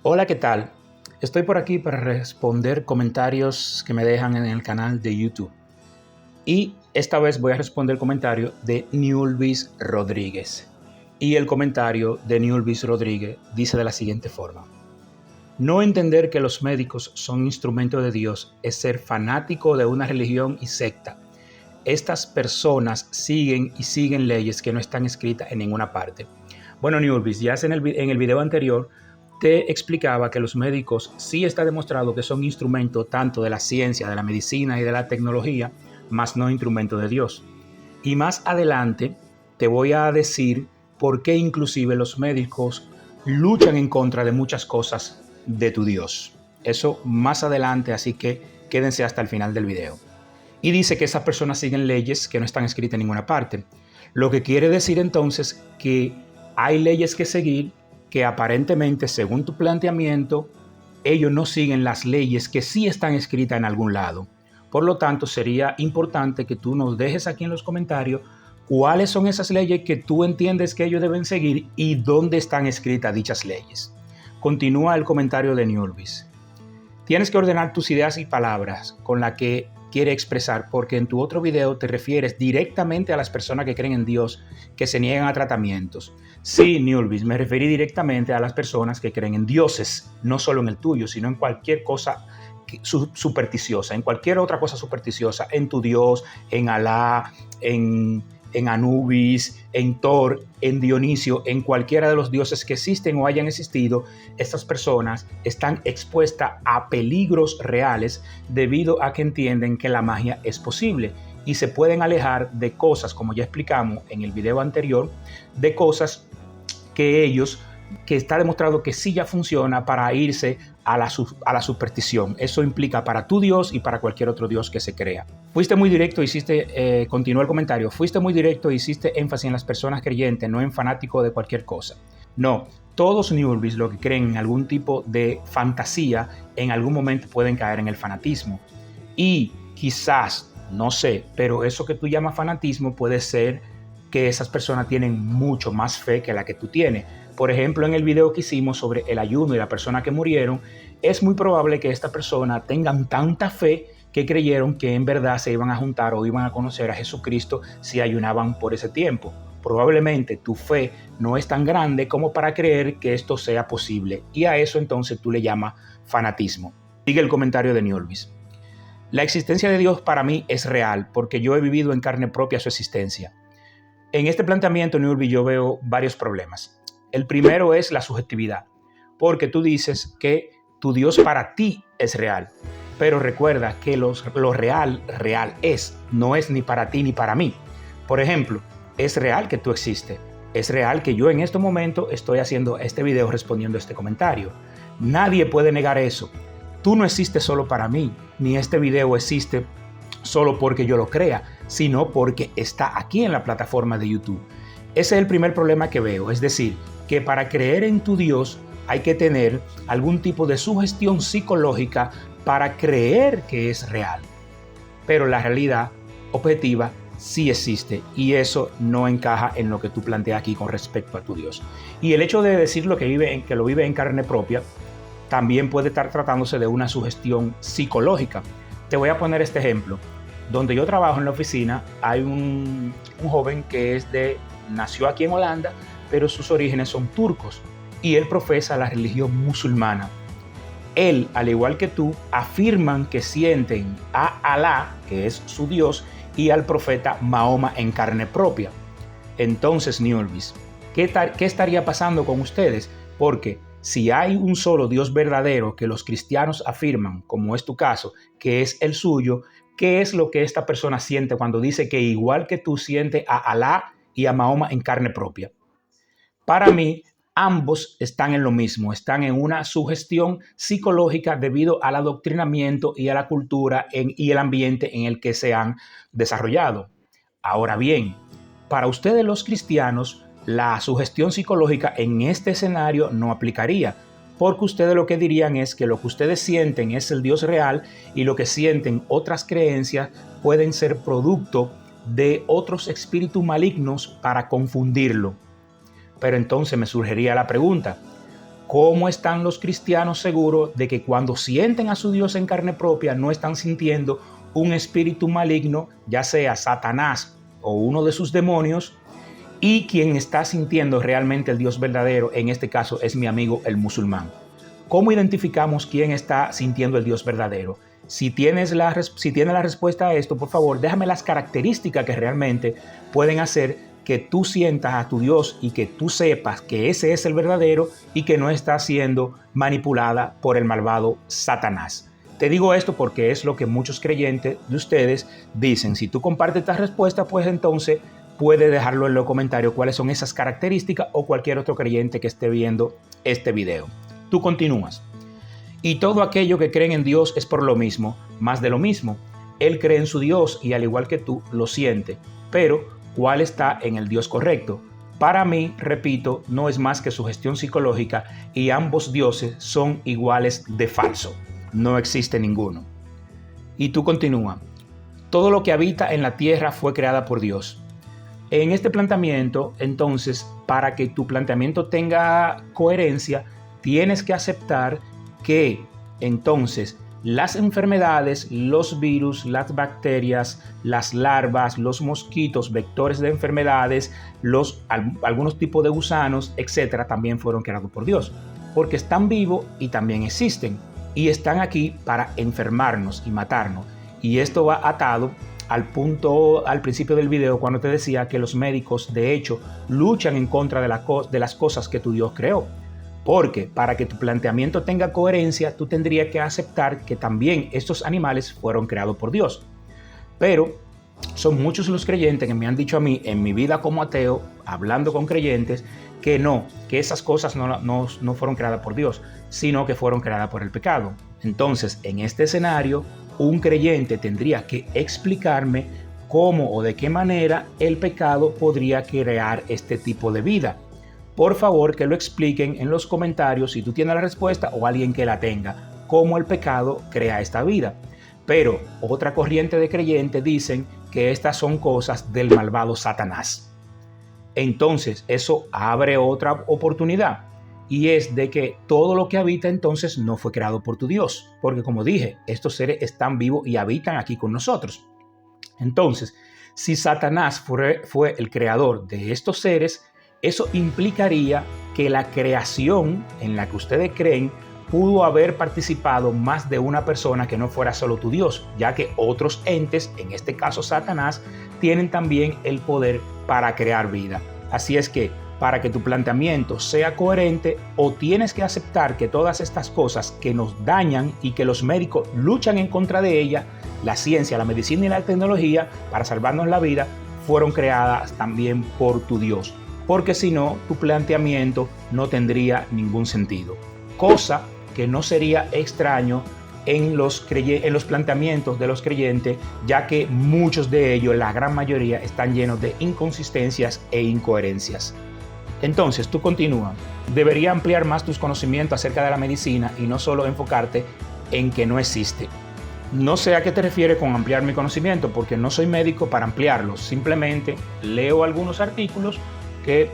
Hola, ¿qué tal? Estoy por aquí para responder comentarios que me dejan en el canal de YouTube. Y esta vez voy a responder el comentario de Newelvis Rodríguez. Y el comentario de Newelvis Rodríguez dice de la siguiente forma. No entender que los médicos son instrumento de Dios es ser fanático de una religión y secta. Estas personas siguen y siguen leyes que no están escritas en ninguna parte. Bueno, Newelvis, ya en el video anterior te explicaba que los médicos sí está demostrado que son instrumentos tanto de la ciencia, de la medicina y de la tecnología, más no instrumento de Dios. Y más adelante te voy a decir por qué inclusive los médicos luchan en contra de muchas cosas de tu Dios. Eso más adelante, así que quédense hasta el final del video. Y dice que esas personas siguen leyes que no están escritas en ninguna parte. Lo que quiere decir entonces que hay leyes que seguir que aparentemente, según tu planteamiento, ellos no siguen las leyes que sí están escritas en algún lado. Por lo tanto, sería importante que tú nos dejes aquí en los comentarios cuáles son esas leyes que tú entiendes que ellos deben seguir y dónde están escritas dichas leyes. Continúa el comentario de Newelvis. Tienes que ordenar tus ideas y palabras con las que quiere expresar, porque en tu otro video te refieres directamente a las personas que creen en Dios, que se niegan a tratamientos. Sí, Newelvis, me referí directamente a las personas que creen en dioses, no solo en el tuyo, sino en cualquier cosa supersticiosa, en cualquier otra cosa supersticiosa, en tu Dios, en Alá, en Anubis, en Thor, en Dionisio, en cualquiera de los dioses que existen o hayan existido. Estas personas están expuestas a peligros reales debido a que entienden que la magia es posible y se pueden alejar de cosas, como ya explicamos en el video anterior, de cosas que está demostrado que sí ya funciona para irse a la superstición. Eso implica para tu Dios y para cualquier otro Dios que se crea. Fuiste muy directo, continúa el comentario, fuiste muy directo y hiciste énfasis en las personas creyentes, no en fanáticos de cualquier cosa. No, todos Newelvis, los que creen en algún tipo de fantasía, en algún momento pueden caer en el fanatismo. Y quizás, no sé, pero eso que tú llamas fanatismo puede ser que esas personas tienen mucho más fe que la que tú tienes. Por ejemplo, en el video que hicimos sobre el ayuno y la persona que murieron, es muy probable que esta persona tengan tanta fe que creyeron que en verdad se iban a juntar o iban a conocer a Jesucristo si ayunaban por ese tiempo. Probablemente tu fe no es tan grande como para creer que esto sea posible, y a eso entonces tú le llamas fanatismo. Sigue el comentario de Newelvis. La existencia de Dios para mí es real porque yo he vivido en carne propia su existencia. En este planteamiento, Newelvis, yo veo varios problemas. El primero es la subjetividad, porque tú dices que tu Dios para ti es real, pero recuerda que lo real es, no es ni para ti ni para mí. Por ejemplo, es real que tú existes, es real que yo en este momento estoy haciendo este video respondiendo a este comentario. Nadie puede negar eso. Tú no existes solo para mí, ni este video existe solo porque yo lo crea, sino porque está aquí en la plataforma de YouTube. Ese es el primer problema que veo, es decir, que para creer en tu Dios hay que tener algún tipo de sugestión psicológica para creer que es real. Pero la realidad objetiva sí existe y eso no encaja en lo que tú planteas aquí con respecto a tu Dios. Y el hecho de decir que lo vive en carne propia también puede estar tratándose de una sugestión psicológica. Te voy a poner este ejemplo. Donde yo trabajo en la oficina hay un joven que nació aquí en Holanda, pero sus orígenes son turcos y él profesa la religión musulmana. Él, al igual que tú, afirman que sienten a Alá, que es su Dios, y al profeta Mahoma en carne propia. Entonces, Newelvis, ¿qué estaría pasando con ustedes? Porque si hay un solo Dios verdadero que los cristianos afirman, como es tu caso, que es el suyo, ¿qué es lo que esta persona siente cuando dice que igual que tú sientes a Alá y a Mahoma en carne propia? Para mí, ambos están en lo mismo, están en una sugestión psicológica debido al adoctrinamiento y a la cultura y el ambiente en el que se han desarrollado. Ahora bien, para ustedes los cristianos, la sugestión psicológica en este escenario no aplicaría, porque ustedes lo que dirían es que lo que ustedes sienten es el Dios real y lo que sienten otras creencias pueden ser producto de otros espíritus malignos para confundirlo. Pero entonces me surgiría la pregunta, ¿Cómo están los cristianos seguros de que cuando sienten a su Dios en carne propia no están sintiendo un espíritu maligno, ya sea Satanás o uno de sus demonios, y quien está sintiendo realmente el Dios verdadero, en este caso es mi amigo el musulmán? ¿Cómo identificamos quién está sintiendo el Dios verdadero? Si tienes la respuesta a esto, por favor, déjame las características que realmente pueden hacer que tú sientas a tu Dios y que tú sepas que ese es el verdadero y que no está siendo manipulada por el malvado Satanás. Te digo esto porque es lo que muchos creyentes de ustedes dicen. Si tú compartes esta respuesta, pues entonces puedes dejarlo en los comentarios cuáles son esas características o cualquier otro creyente que esté viendo este video. Tú continúas. Y todo aquello que creen en Dios es por lo mismo, más de lo mismo. Él cree en su Dios y al igual que tú, lo siente. Pero, ¿cuál está en el Dios correcto? Para mí, repito, no es más que sugestión psicológica y ambos dioses son iguales de falso. No existe ninguno. Y tú continúa. Todo lo que habita en la tierra fue creada por Dios. En este planteamiento, entonces, para que tu planteamiento tenga coherencia, tienes que aceptar que entonces las enfermedades, los virus, las bacterias, las larvas, los mosquitos, vectores de enfermedades, algunos tipos de gusanos, etcétera, también fueron creados por Dios, porque están vivos y también existen y están aquí para enfermarnos y matarnos. Y esto va atado al punto al principio del video cuando te decía que los médicos de hecho luchan en contra de las cosas que tu Dios creó. Porque para que tu planteamiento tenga coherencia, tú tendrías que aceptar que también estos animales fueron creados por Dios. Pero son muchos los creyentes que me han dicho a mí, en mi vida como ateo, hablando con creyentes, que no, que esas cosas no fueron creadas por Dios, sino que fueron creadas por el pecado. Entonces, en este escenario, un creyente tendría que explicarme cómo o de qué manera el pecado podría crear este tipo de vida. Por favor, que lo expliquen en los comentarios si tú tienes la respuesta o alguien que la tenga, cómo el pecado crea esta vida. Pero otra corriente de creyentes dicen que estas son cosas del malvado Satanás. Entonces, eso abre otra oportunidad y es de que todo lo que habita entonces no fue creado por tu Dios, porque como dije, estos seres están vivos y habitan aquí con nosotros. Entonces, si Satanás fue el creador de estos seres, eso implicaría que la creación en la que ustedes creen pudo haber participado más de una persona que no fuera solo tu Dios, ya que otros entes, en este caso Satanás, tienen también el poder para crear vida. Así es que para que tu planteamiento sea coherente, o tienes que aceptar que todas estas cosas que nos dañan y que los médicos luchan en contra de ellas, la ciencia, la medicina y la tecnología para salvarnos la vida, fueron creadas también por tu Dios. Porque si no, tu planteamiento no tendría ningún sentido. Cosa que no sería extraño en los planteamientos de los creyentes, ya que muchos de ellos, la gran mayoría, están llenos de inconsistencias e incoherencias. Entonces, tú continúa. Debería ampliar más tus conocimientos acerca de la medicina y no solo enfocarte en que no existe. No sé a qué te refieres con ampliar mi conocimiento, porque no soy médico para ampliarlo. Simplemente leo algunos artículos que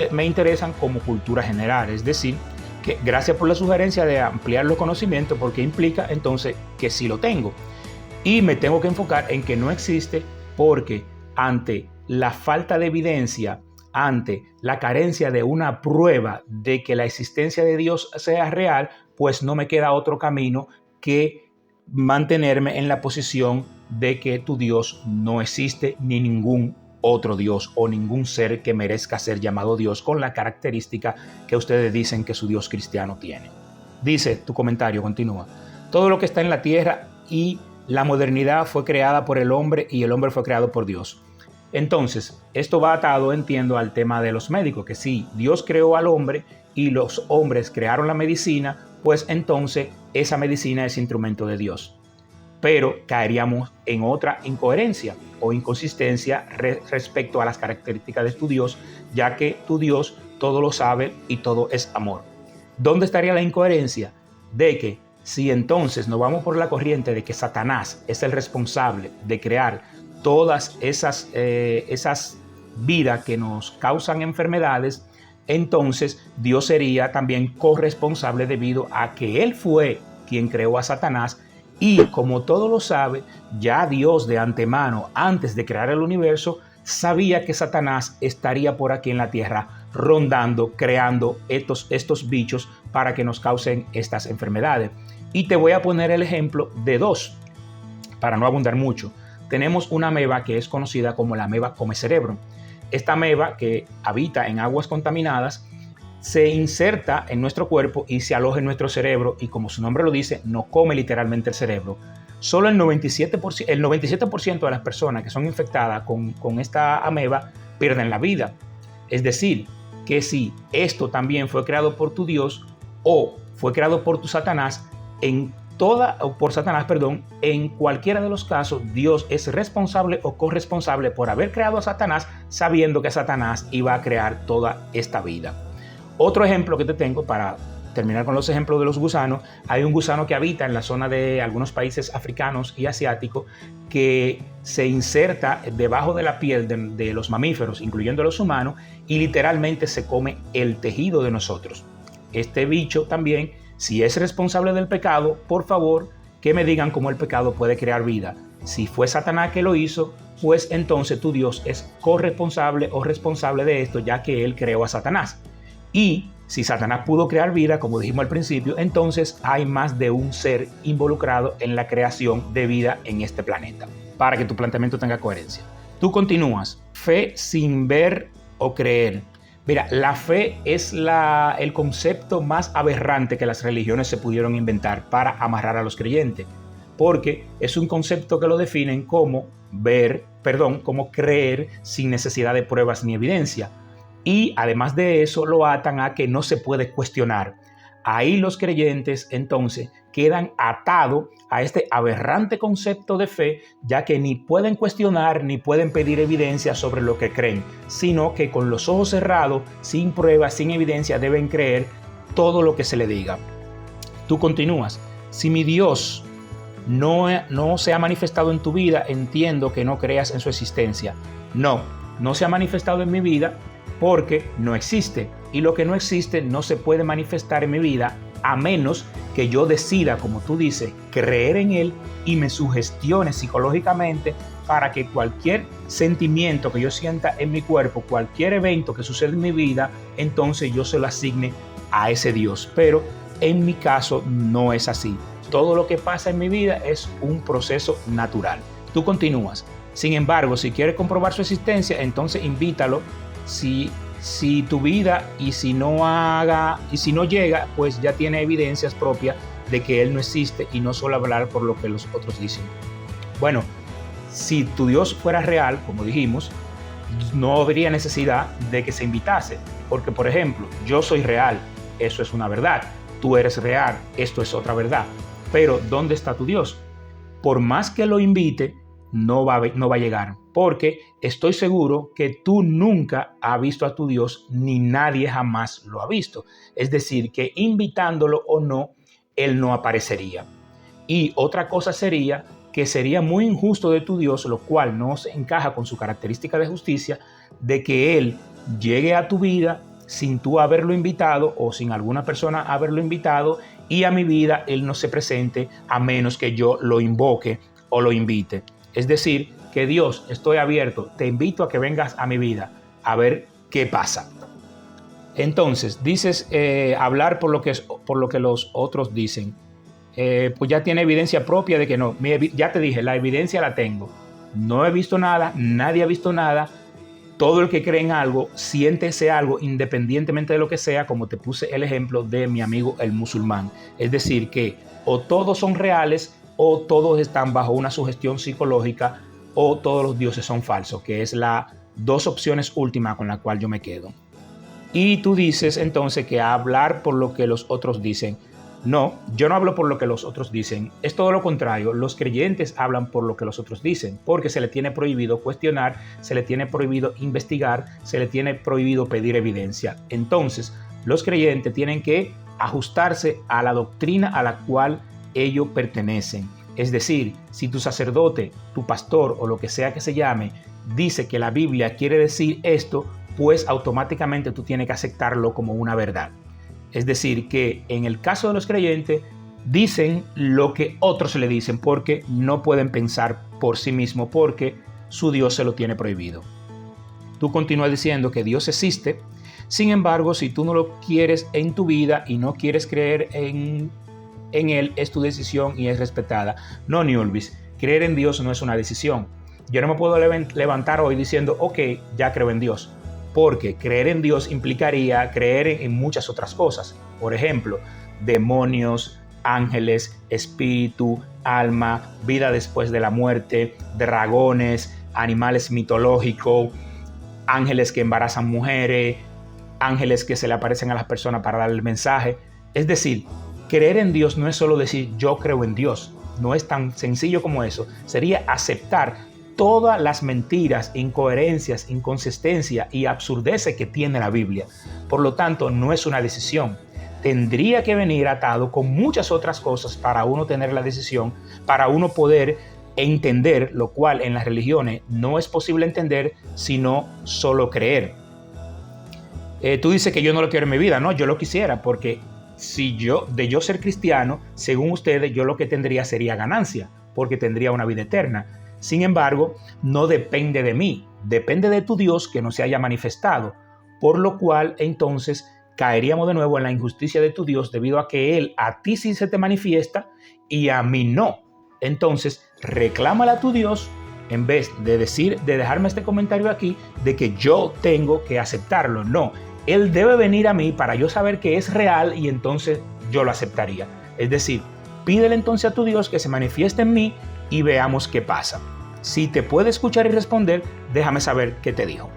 me interesan como cultura general, es decir, que gracias por la sugerencia de ampliar los conocimientos, porque implica entonces que sí lo tengo y me tengo que enfocar en que no existe, porque ante la falta de evidencia, ante la carencia de una prueba de que la existencia de Dios sea real, pues no me queda otro camino que mantenerme en la posición de que tu Dios no existe, ni ningún otro Dios o ningún ser que merezca ser llamado Dios con la característica que ustedes dicen que su Dios cristiano tiene. Dice tu comentario, continúa. Todo lo que está en la tierra y la modernidad fue creada por el hombre y el hombre fue creado por Dios. Entonces, esto va atado, entiendo, al tema de los médicos, que sí, Dios creó al hombre y los hombres crearon la medicina, pues entonces esa medicina es instrumento de Dios. Pero caeríamos en otra incoherencia o inconsistencia respecto a las características de tu Dios, ya que tu Dios todo lo sabe y todo es amor. ¿Dónde estaría la incoherencia? De que si entonces nos vamos por la corriente de que Satanás es el responsable de crear todas esas vidas que nos causan enfermedades, entonces Dios sería también corresponsable debido a que Él fue quien creó a Satanás. Y como todo lo sabe, ya Dios de antemano, antes de crear el universo, sabía que Satanás estaría por aquí en la tierra rondando, creando estos bichos para que nos causen estas enfermedades. Y te voy a poner el ejemplo de dos, para no abundar mucho. Tenemos una ameba que es conocida como la ameba come cerebro. Esta ameba, que habita en aguas contaminadas, se inserta en nuestro cuerpo y se aloja en nuestro cerebro, y como su nombre lo dice, no come literalmente el cerebro. Solo el 97% de las personas que son infectadas con esta ameba pierden la vida. Es decir, que si esto también fue creado por tu Dios o fue creado por tu Satanás, en cualquiera de los casos, Dios es responsable o corresponsable por haber creado a Satanás, sabiendo que Satanás iba a crear toda esta vida. Otro ejemplo que te tengo para terminar con los ejemplos de los gusanos: hay un gusano que habita en la zona de algunos países africanos y asiáticos que se inserta debajo de la piel de los mamíferos, incluyendo los humanos, y literalmente se come el tejido de nosotros. Este bicho también, si es responsable del pecado, por favor, que me digan cómo el pecado puede crear vida. Si fue Satanás que lo hizo, pues entonces tu Dios es corresponsable o responsable de esto, ya que Él creó a Satanás. Y si Satanás pudo crear vida, como dijimos al principio, entonces hay más de un ser involucrado en la creación de vida en este planeta, para que tu planteamiento tenga coherencia. Tú continúas: fe sin ver o creer. Mira, la fe es el concepto más aberrante que las religiones se pudieron inventar para amarrar a los creyentes, porque es un concepto que lo definen como como creer sin necesidad de pruebas ni evidencia. Y además de eso lo atan a que no se puede cuestionar. Ahí los creyentes entonces quedan atados a este aberrante concepto de fe, ya que ni pueden cuestionar ni pueden pedir evidencia sobre lo que creen, sino que con los ojos cerrados, sin pruebas, sin evidencia, deben creer todo lo que se le diga. Tú continúas: si mi Dios no se ha manifestado en tu vida, entiendo que no creas en su existencia. No se ha manifestado en mi vida porque no existe, y lo que no existe no se puede manifestar en mi vida a menos que yo decida, como tú dices, creer en Él y me sugestione psicológicamente para que cualquier sentimiento que yo sienta en mi cuerpo, cualquier evento que suceda en mi vida, entonces yo se lo asigne a ese Dios. Pero en mi caso no es así. Todo lo que pasa en mi vida es un proceso natural. Tú continúas: sin embargo, si quieres comprobar su existencia, entonces invítalo. Si tu vida y si no llega, pues ya tiene evidencias propias de que Él no existe, y no solo hablar por lo que los otros dicen. Bueno, si tu Dios fuera real, como dijimos, no habría necesidad de que se invitase, porque por ejemplo, yo soy real, eso es una verdad. Tú eres real, esto es otra verdad. Pero ¿dónde está tu Dios? Por más que lo invite, no va a llegar, porque estoy seguro que tú nunca has visto a tu Dios, ni nadie jamás lo ha visto. Es decir, que invitándolo o no, Él no aparecería. Y otra cosa sería que sería muy injusto de tu Dios, lo cual no se encaja con su característica de justicia, de que Él llegue a tu vida sin tú haberlo invitado o sin alguna persona haberlo invitado, y a mi vida Él no se presente a menos que yo lo invoque o lo invite. Es decir, que Dios, estoy abierto, te invito a que vengas a mi vida a ver qué pasa. Entonces, dices hablar por lo que los otros dicen. Pues ya tiene evidencia propia de que no. Ya te dije, la evidencia la tengo. No he visto nada, nadie ha visto nada. Todo el que cree en algo, siente ese algo independientemente de lo que sea, como te puse el ejemplo de mi amigo el musulmán. Es decir, que o todos son reales, o todos están bajo una sugestión psicológica, o todos los dioses son falsos, que es las dos opciones últimas con la cual yo me quedo. Y tú dices entonces que hablar por lo que los otros dicen. No, yo no hablo por lo que los otros dicen. Es todo lo contrario. Los creyentes hablan por lo que los otros dicen, porque se le tiene prohibido cuestionar, se le tiene prohibido investigar, se le tiene prohibido pedir evidencia. Entonces, los creyentes tienen que ajustarse a la doctrina a la cual ellos pertenecen. Es decir, si tu sacerdote, tu pastor o lo que sea que se llame, dice que la Biblia quiere decir esto, pues automáticamente tú tienes que aceptarlo como una verdad. Es decir, que en el caso de los creyentes, dicen lo que otros le dicen porque no pueden pensar por sí mismos, porque su Dios se lo tiene prohibido. Tú continúas diciendo que Dios existe. Sin embargo, si tú no lo quieres en tu vida y no quieres creer en Él, es tu decisión y es respetada. No, Newelvis, creer en Dios no es una decisión. Yo no me puedo levantar hoy diciendo, ok, ya creo en Dios. Porque creer en Dios implicaría creer en muchas otras cosas. Por ejemplo, demonios, ángeles, espíritu, alma, vida después de la muerte, dragones, animales mitológicos, ángeles que embarazan mujeres, ángeles que se le aparecen a las personas para dar el mensaje. Es decir, creer en Dios no es solo decir yo creo en Dios. No es tan sencillo como eso. Sería aceptar todas las mentiras, incoherencias, inconsistencia y absurdeces que tiene la Biblia. Por lo tanto, no es una decisión. Tendría que venir atado con muchas otras cosas para uno tener la decisión, para uno poder entender, lo cual en las religiones no es posible entender, sino solo creer. Tú dices que yo no lo quiero en mi vida. No, yo lo quisiera, porque si yo ser cristiano, según ustedes, yo lo que tendría sería ganancia, porque tendría una vida eterna. Sin embargo, no depende de mí, depende de tu Dios que no se haya manifestado, por lo cual entonces caeríamos de nuevo en la injusticia de tu Dios debido a que Él a ti sí se te manifiesta y a mí no. Entonces, reclámale a tu Dios en vez de dejarme este comentario aquí de que yo tengo que aceptarlo. No, Él debe venir a mí para yo saber que es real y entonces yo lo aceptaría. Es decir, pídele entonces a tu Dios que se manifieste en mí y veamos qué pasa. Si te puede escuchar y responder, déjame saber qué te dijo.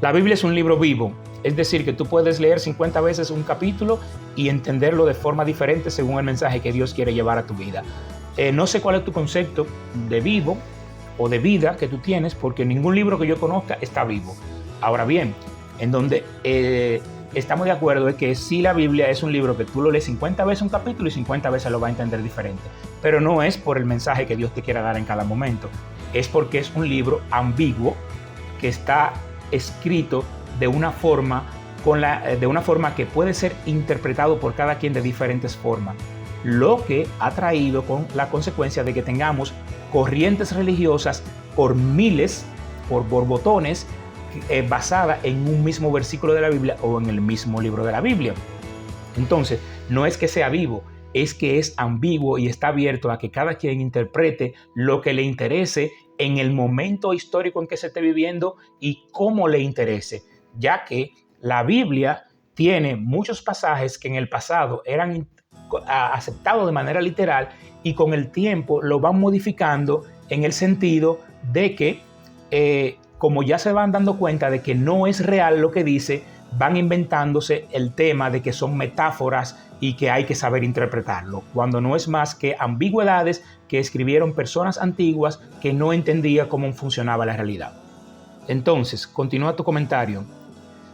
La Biblia es un libro vivo, es decir, que tú puedes leer 50 veces un capítulo y entenderlo de forma diferente según el mensaje que Dios quiere llevar a tu vida. No sé cuál es tu concepto de vivo o de vida que tú tienes, porque ningún libro que yo conozca está vivo. Ahora bien, en donde estamos de acuerdo es que sí, la Biblia es un libro que tú lo lees 50 veces un capítulo y 50 veces lo vas a entender diferente. Pero no es por el mensaje que Dios te quiera dar en cada momento. Es porque es un libro ambiguo que está escrito de una forma que puede ser interpretado por cada quien de diferentes formas. Lo que ha traído con la consecuencia de que tengamos corrientes religiosas por miles, por borbotones, basada en un mismo versículo de la Biblia o en el mismo libro de la Biblia. Entonces, no es que sea vivo, es que es ambiguo y está abierto a que cada quien interprete lo que le interese en el momento histórico en que se esté viviendo y cómo le interese, ya que la Biblia tiene muchos pasajes que en el pasado eran aceptados de manera literal y con el tiempo lo van modificando en el sentido de que como ya se van dando cuenta de que no es real lo que dice, van inventándose el tema de que son metáforas y que hay que saber interpretarlo, cuando no es más que ambigüedades que escribieron personas antiguas que no entendían cómo funcionaba la realidad. Entonces, continúa tu comentario.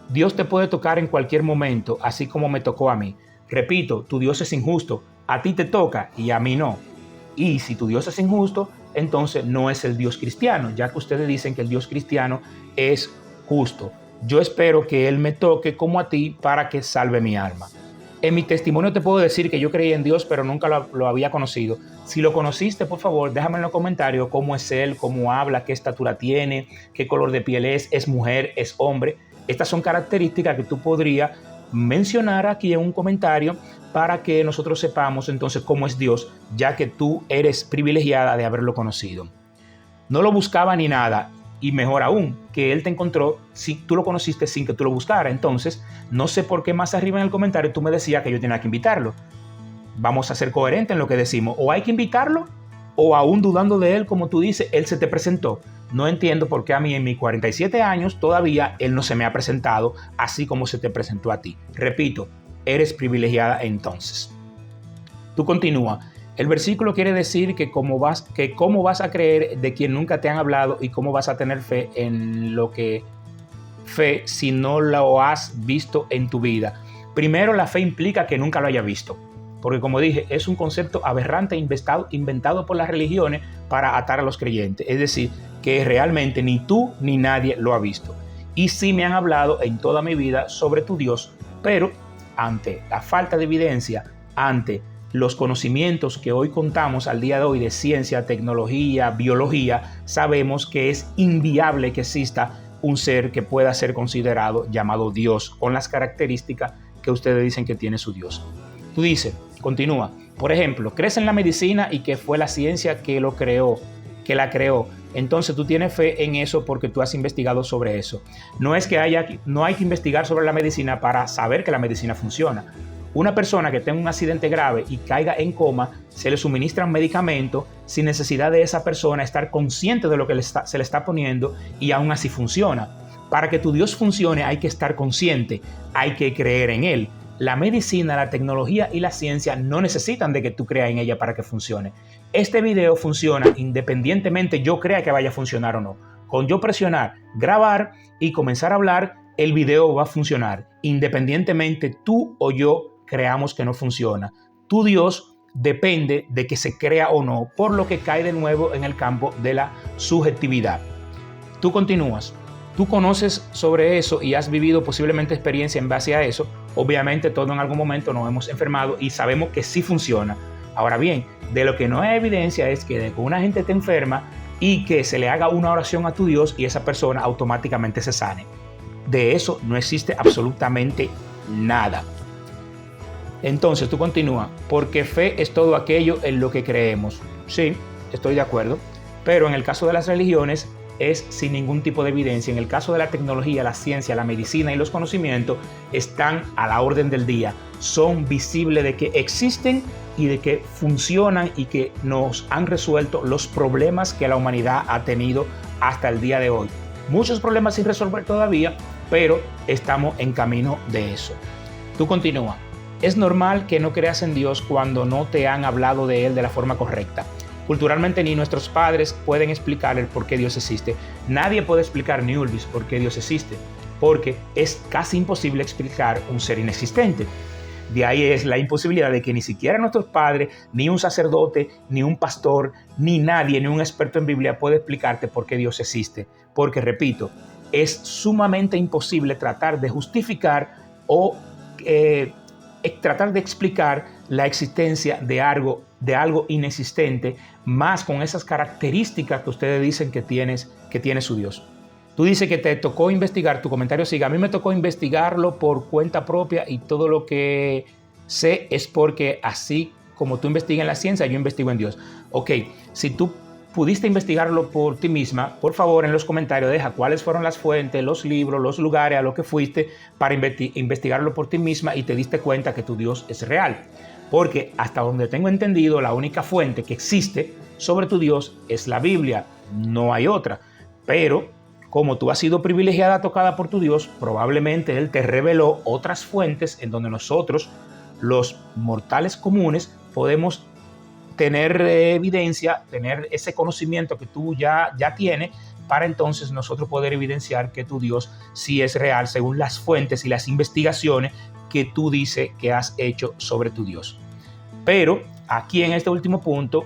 Dios te puede tocar en cualquier momento, así como me tocó a mí. Repito, tu Dios es injusto, a ti te toca y a mí no. Y si tu Dios es injusto, entonces no es el Dios cristiano, ya que ustedes dicen que el Dios cristiano es justo. Yo espero que Él me toque como a ti para que salve mi alma. En mi testimonio te puedo decir que yo creí en Dios, pero nunca lo había conocido. Si lo conociste, por favor, déjame en los comentarios cómo es Él, cómo habla, qué estatura tiene, qué color de piel es mujer, es hombre. Estas son características que tú podrías mencionar aquí en un comentario para que nosotros sepamos entonces cómo es Dios, ya que tú eres privilegiada de haberlo conocido. No lo buscaba ni nada, y mejor aún, que Él te encontró si tú lo conociste sin que tú lo buscaras. Entonces, no sé por qué más arriba en el comentario tú me decías que yo tenía que invitarlo. Vamos a ser coherentes en lo que decimos. O hay que invitarlo, o aún dudando de Él, como tú dices, Él se te presentó. No entiendo por qué a mí en mis 47 años todavía Él no se me ha presentado así como se te presentó a ti. Repito, eres privilegiada entonces. Tú continúa. El versículo quiere decir que cómo vas a creer de quien nunca te han hablado y cómo vas a tener fe en lo que fe si no lo has visto en tu vida. Primero, la fe implica que nunca lo hayas visto. Porque como dije, es un concepto aberrante inventado por las religiones para atar a los creyentes. Es decir, que realmente ni tú ni nadie lo ha visto. y sí me han hablado en toda mi vida sobre tu Dios, pero ante la falta de evidencia, ante los conocimientos que hoy contamos al día de hoy de ciencia, tecnología, biología, sabemos que es inviable que exista un ser que pueda ser considerado llamado Dios con las características que ustedes dicen que tiene su Dios. Tú dices, continúa, por ejemplo, crees en la medicina y que fue la ciencia que lo creó, que la creó. Entonces tú tienes fe en eso porque tú has investigado sobre eso. No es que no hay que investigar sobre la medicina para saber que la medicina funciona. Una persona que tenga un accidente grave y caiga en coma, se le suministran medicamentos sin necesidad de esa persona estar consciente de lo que se le está poniendo y aún así funciona. Para que tu Dios funcione hay que estar consciente, hay que creer en Él. La medicina, la tecnología y la ciencia no necesitan de que tú creas en ella para que funcione. Este video funciona independientemente yo crea que vaya a funcionar o no. Con yo presionar, grabar y comenzar a hablar, el video va a funcionar. Independientemente tú o yo creamos que no funciona. Tu Dios depende de que se crea o no, por lo que cae de nuevo en el campo de la subjetividad. Tú continúas. Tú conoces sobre eso y has vivido posiblemente experiencia en base a eso. Obviamente todos en algún momento nos hemos enfermado y sabemos que sí funciona. Ahora bien, de lo que no hay evidencia es que una gente te enferma y que se le haga una oración a tu Dios y esa persona automáticamente se sane. De eso no existe absolutamente nada. Entonces tú continúas, porque fe es todo aquello en lo que creemos. Sí, estoy de acuerdo, pero en el caso de las religiones es sin ningún tipo de evidencia. En el caso de la tecnología, la ciencia, la medicina y los conocimientos están a la orden del día. Son visibles de que existen y de que funcionan y que nos han resuelto los problemas que la humanidad ha tenido hasta el día de hoy. Muchos problemas sin resolver todavía, pero estamos en camino de eso. Tú continúa. Es normal que no creas en Dios cuando no te han hablado de Él de la forma correcta. Culturalmente ni nuestros padres pueden explicar el por qué Dios existe. Nadie puede explicar, ni Ulvis, por qué Dios existe, porque es casi imposible explicar un ser inexistente. De ahí es la imposibilidad de que ni siquiera nuestros padres, ni un sacerdote, ni un pastor, ni nadie, ni un experto en Biblia puede explicarte por qué Dios existe. Porque, repito, es sumamente imposible tratar de justificar o tratar de explicar la existencia de algo inexistente, más con esas características que ustedes dicen que tiene su Dios. Tú dices que te tocó investigar, tu comentario sigue, a mí me tocó investigarlo por cuenta propia y todo lo que sé es porque así como tú investigas en la ciencia, yo investigo en Dios. Ok, si tú pudiste investigarlo por ti misma, por favor en los comentarios deja cuáles fueron las fuentes, los libros, los lugares a los que fuiste para investigarlo por ti misma y te diste cuenta que tu Dios es real. Porque hasta donde tengo entendido, la única fuente que existe sobre tu Dios es la Biblia, no hay otra. Pero como tú has sido privilegiada, tocada por tu Dios, probablemente Él te reveló otras fuentes en donde nosotros, los mortales comunes, podemos tener evidencia, tener ese conocimiento que tú ya tienes, para entonces nosotros poder evidenciar que tu Dios sí es real según las fuentes y las investigaciones que tú dices que has hecho sobre tu Dios. Pero aquí en este último punto,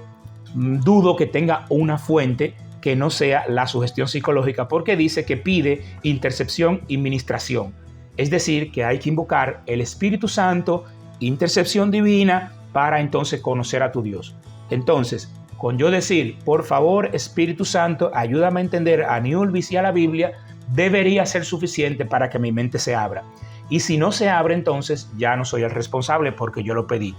dudo que tenga una fuente que no sea la sugestión psicológica, porque dice que pide intercepción y ministración. Es decir, que hay que invocar el Espíritu Santo, intercepción divina, para entonces conocer a tu Dios. Entonces, con yo decir, por favor, Espíritu Santo, ayúdame a entender a Newellvis y a la Biblia, debería ser suficiente para que mi mente se abra. Y si no se abre, entonces ya no soy el responsable porque yo lo pedí.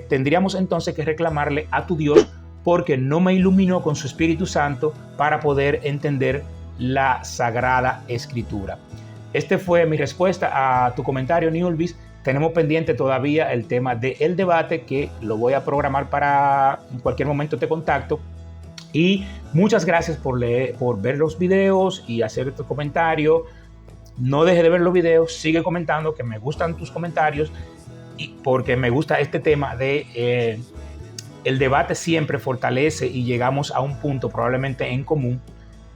Tendríamos entonces que reclamarle a tu Dios porque no me iluminó con su Espíritu Santo para poder entender la Sagrada Escritura. Esta fue mi respuesta a tu comentario, Newellvis. Tenemos pendiente todavía el tema del debate, que lo voy a programar para en cualquier momento te contacto. Y muchas gracias por ver los videos y hacer tu comentario. No deje de ver los videos, sigue comentando, que me gustan tus comentarios, y porque me gusta este tema de el debate siempre fortalece y llegamos a un punto probablemente en común,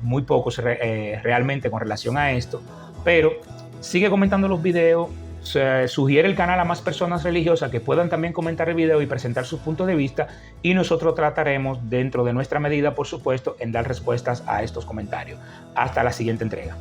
muy pocos realmente con relación a esto, pero sigue comentando los videos, sugiere el canal a más personas religiosas que puedan también comentar el video y presentar sus puntos de vista, y nosotros trataremos dentro de nuestra medida, por supuesto, en dar respuestas a estos comentarios. Hasta la siguiente entrega.